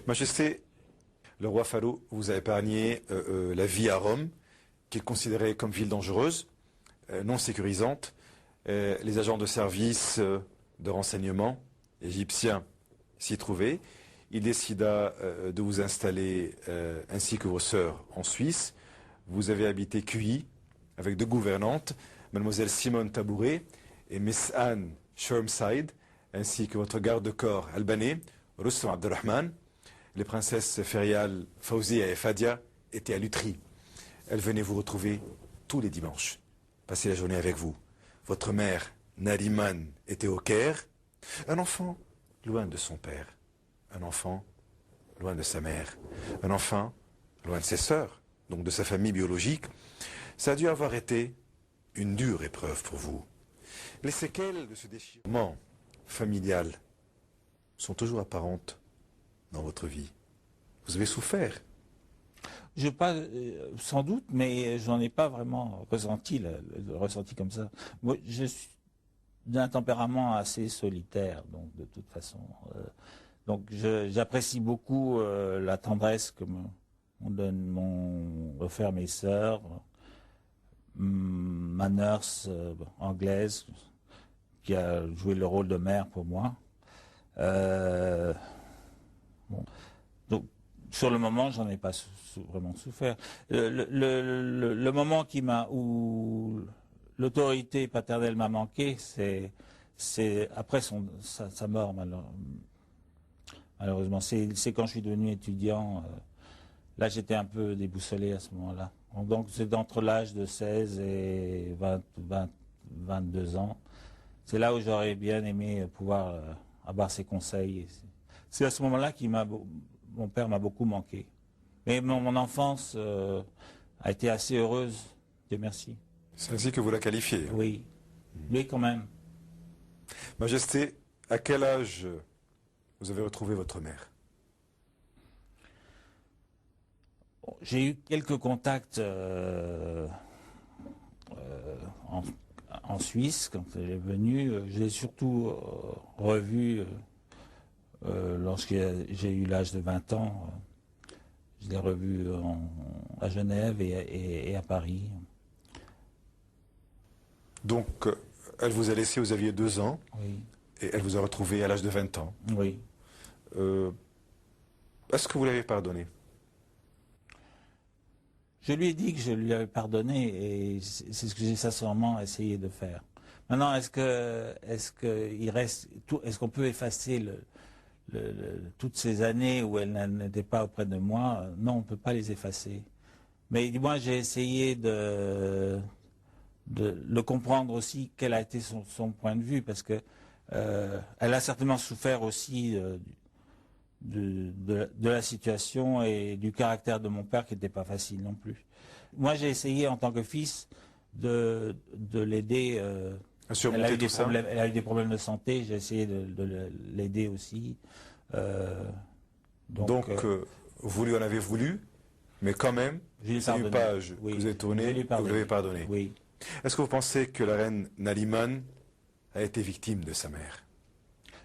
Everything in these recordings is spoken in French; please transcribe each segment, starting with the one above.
Majesté, le roi Farouk vous a épargné la vie à Rome, qu'il considérait comme ville dangereuse, non sécurisante. Les agents de service de renseignement égyptiens s'y trouvaient. Il décida de vous installer ainsi que vos sœurs en Suisse. Vous avez habité QI avec deux gouvernantes, mademoiselle Simone Tabouret et Miss Anne Shermside, ainsi que votre garde-corps albanais, Rustam Abdelrahman. Les princesses Ferial, Fauzia et Fadia étaient à Lutry. Elles venaient vous retrouver tous les dimanches, passer la journée avec vous. Votre mère, Nariman, était au Caire. Un enfant loin de son père. Un enfant loin de sa mère. Un enfant loin de ses sœurs, donc de sa famille biologique. Ça a dû avoir été une dure épreuve pour vous. Les séquelles de ce déchirement familial sont toujours apparentes dans votre vie. Vous avez souffert. Je pas, sans doute, mais j'en ai pas vraiment ressenti, le ressenti comme ça. Moi, je suis d'un tempérament assez solitaire, donc de toute façon. Donc j'apprécie beaucoup la tendresse que m'ont offert mes sœurs, ma nurse anglaise qui a joué le rôle de mère pour moi. Bon. Donc sur le moment, j'en ai pas vraiment souffert. Le moment où l'autorité paternelle m'a manqué, c'est après sa mort malheureusement. C'est quand je suis devenu étudiant. Là, j'étais un peu déboussolé à ce moment-là. Donc, c'est entre l'âge de 16 et 22 ans. C'est là où j'aurais bien aimé pouvoir avoir ses conseils. C'est à ce moment-là mon père m'a beaucoup manqué. Mais mon enfance a été assez heureuse. Dieu merci. C'est ainsi que vous la qualifiez. Oui. Oui, quand même. Majesté, à quel âge vous avez retrouvé votre mère? J'ai eu quelques contacts en Suisse quand elle est venue. Je l'ai surtout revue lorsque j'ai eu l'âge de 20 ans. Je l'ai revue à Genève et à Paris. Donc, elle vous a laissé, vous aviez 2 ans, Oui. Et elle vous a retrouvé à l'âge de 20 ans. Oui. Est-ce que vous l'avez pardonné? Je lui ai dit que je lui avais pardonné et c'est ce que j'ai sincèrement essayé de faire. Maintenant, est-ce qu'on peut effacer toutes ces années où elle n'était pas auprès de moi? Non, on ne peut pas les effacer. Mais moi, j'ai essayé de le comprendre aussi, quel a été son point de vue, parce que elle a certainement souffert aussi de la situation et du caractère de mon père qui n'était pas facile non plus. Moi, j'ai essayé en tant que fils de l'aider. Elle a eu des problèmes de santé, j'ai essayé de l'aider aussi. Donc vous lui en avez voulu, mais quand même, c'est une page que vous avez tournée et vous l'avez pardonné. Oui. Est-ce que vous pensez que la reine Nariman a été victime de sa mère?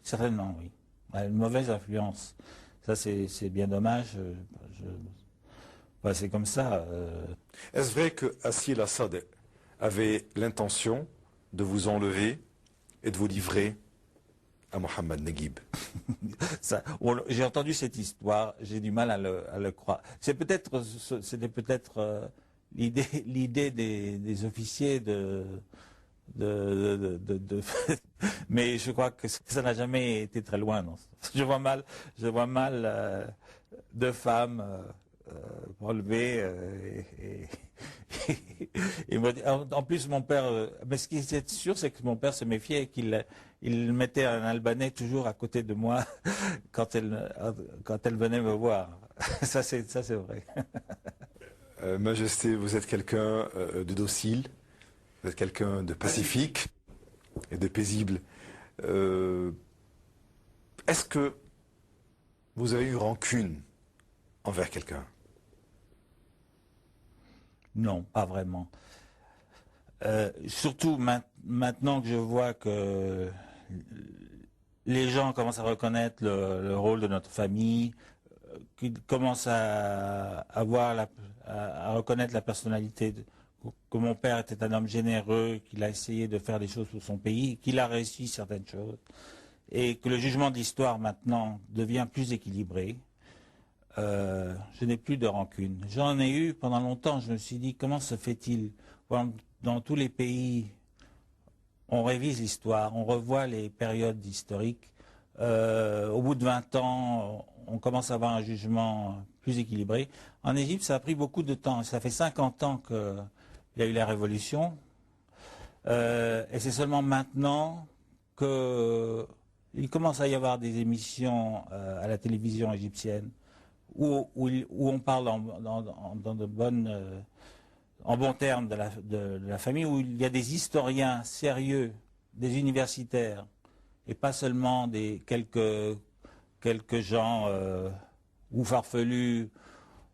Certainement, oui. Elle a une mauvaise influence. Ça, c'est bien dommage. C'est comme ça. Est-ce vrai que Assil Assad avait l'intention de vous enlever et de vous livrer à Mohamed Naguib? J'ai entendu cette histoire, j'ai du mal à le croire. C'était peut-être l'idée des officiers mais je crois que ça n'a jamais été très loin. Non. Je vois mal deux femmes relevées et en plus mon père. Mais ce qui est sûr, c'est que mon père se méfiait et qu'il mettait un Albanais toujours à côté de moi quand elle venait me voir. Ça c'est vrai. Majesté, vous êtes quelqu'un de docile. Vous êtes quelqu'un de pacifique et de paisible. Est-ce que vous avez eu rancune envers quelqu'un? Non, pas vraiment. Surtout maintenant que je vois que les gens commencent à reconnaître le rôle de notre famille, qu'il commence à voir à reconnaître la personnalité, que mon père était un homme généreux, qu'il a essayé de faire des choses pour son pays, qu'il a réussi certaines choses, et que le jugement de l'histoire maintenant devient plus équilibré. Je n'ai plus de rancune. J'en ai eu pendant longtemps. Je me suis dit, comment se fait-il dans tous les pays, on révise l'histoire, on revoit les périodes historiques. Au bout de 20 ans, on commence à avoir un jugement plus équilibré. En Égypte, ça a pris beaucoup de temps. Ça fait 50 ans qu'il y a eu la révolution. Et c'est seulement maintenant qu'il commence à y avoir des émissions à la télévision égyptienne où on parle dans de bonnes, en bons termes de la famille, où il y a des historiens sérieux, des universitaires, et pas seulement quelques gens ou farfelus,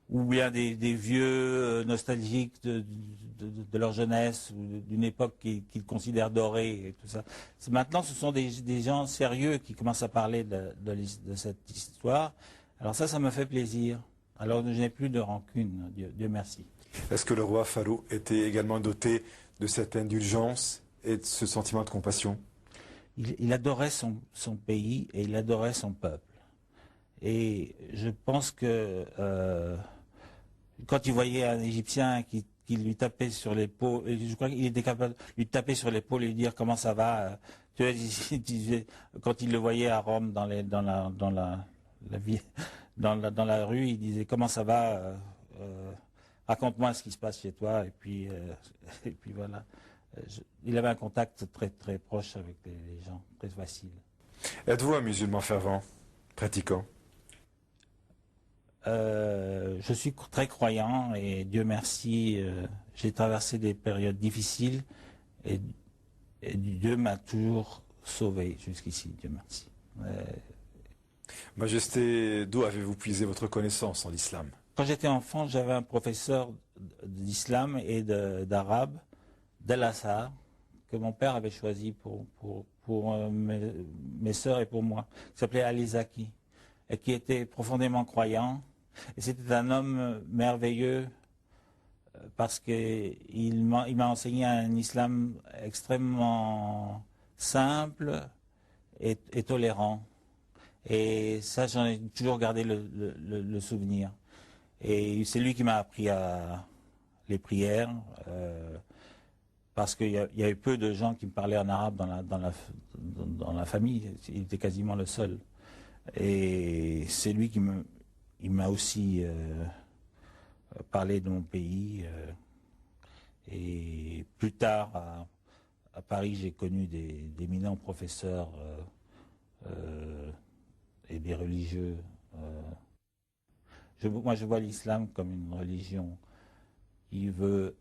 ou bien des vieux nostalgiques de leur jeunesse, ou d'une époque qu'ils considèrent dorée, et tout ça. Maintenant, ce sont des gens sérieux qui commencent à parler de cette histoire. Alors ça me fait plaisir. Alors je n'ai plus de rancune, Dieu merci. Est-ce que le roi Farouk était également doté de cette indulgence et de ce sentiment de compassion? Il adorait son pays et il adorait son peuple. Et je pense que quand il voyait un Égyptien qui lui tapait sur l'épaule, je crois qu'il était capable de lui taper sur l'épaule et lui dire comment ça va. Tu vois, quand il le voyait à Rome dans la rue, il disait comment ça va, raconte-moi ce qui se passe chez toi, et puis voilà. Il avait un contact très très proche avec les gens, très facile. Êtes-vous un musulman fervent, pratiquant? Je suis très croyant et Dieu merci, j'ai traversé des périodes difficiles et Dieu m'a toujours sauvé jusqu'ici, Dieu merci. Majesté, d'où avez-vous puisé votre connaissance en l'islam? Quand j'étais enfant, j'avais un professeur d'islam et d'arabe, d'Al-Azhar, que mon père avait choisi pour mes sœurs et pour moi, qui s'appelait Ali Zaki, et qui était profondément croyant. Et c'était un homme merveilleux parce qu'il m'a enseigné un islam extrêmement simple et tolérant. Et ça, j'en ai toujours gardé le souvenir. Et c'est lui qui m'a appris les prières, parce qu'il y avait peu de gens qui me parlaient en arabe dans la famille. Il était quasiment le seul. Et c'est lui qui m'a aussi parlé de mon pays. Et plus tard, à Paris, j'ai connu d'éminents professeurs et des religieux. Moi, je vois l'islam comme une religion qui veut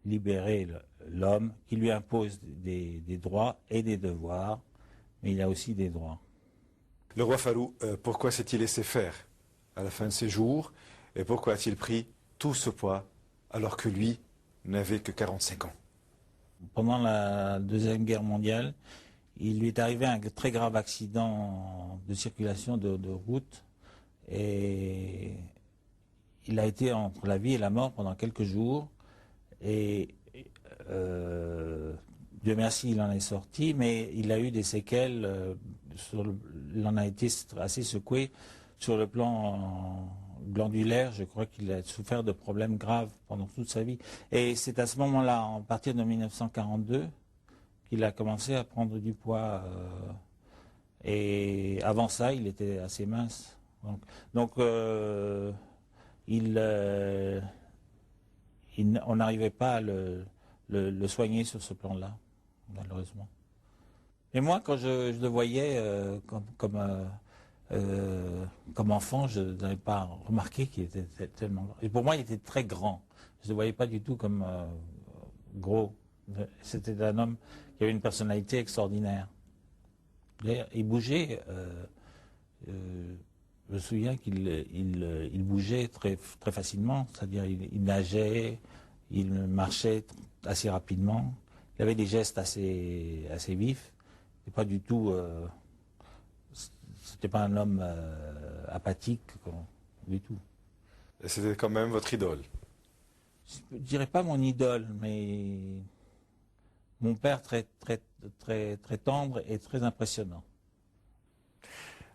libérer l'homme, qui lui impose des droits et des devoirs, mais il a aussi des droits. Le roi Farouk, pourquoi s'est-il laissé faire à la fin de ses jours et pourquoi a-t-il pris tout ce poids alors que lui n'avait que 45 ans? Pendant la Deuxième Guerre mondiale, il lui est arrivé un très grave accident de circulation de route et il a été entre la vie et la mort pendant quelques jours et Dieu merci, il en est sorti, mais il a eu des séquelles, il en a été assez secoué sur le plan glandulaire. Je crois qu'il a souffert de problèmes graves pendant toute sa vie. Et c'est à ce moment-là, à partir de 1942, qu'il a commencé à prendre du poids. Et avant ça, il était assez mince. Donc on n'arrivait pas à le soigner sur ce plan-là, malheureusement. Et moi, quand je le voyais comme enfant, je n'avais pas remarqué qu'il était tellement grand. Et pour moi, il était très grand. Je ne le voyais pas du tout comme gros. C'était un homme qui avait une personnalité extraordinaire. Il bougeait. Je me souviens qu'il bougeait très, très facilement. C'est-à-dire, il nageait, il marchait assez rapidement. Il avait des gestes assez vifs. Et pas du tout. c'était pas un homme apathique du tout. Et c'était quand même votre idole. Je dirais pas mon idole, mais mon père très tendre et très impressionnant.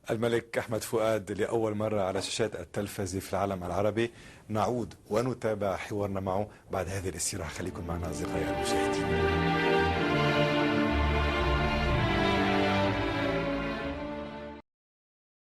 الملك أحمد فؤاد لأول مرة على شاشات التلفزة في العالم العربي. نعود ونتابع حوارنا معه بعد هذه الاستراحة. خليكم معنا أصدقائي المشاهدين.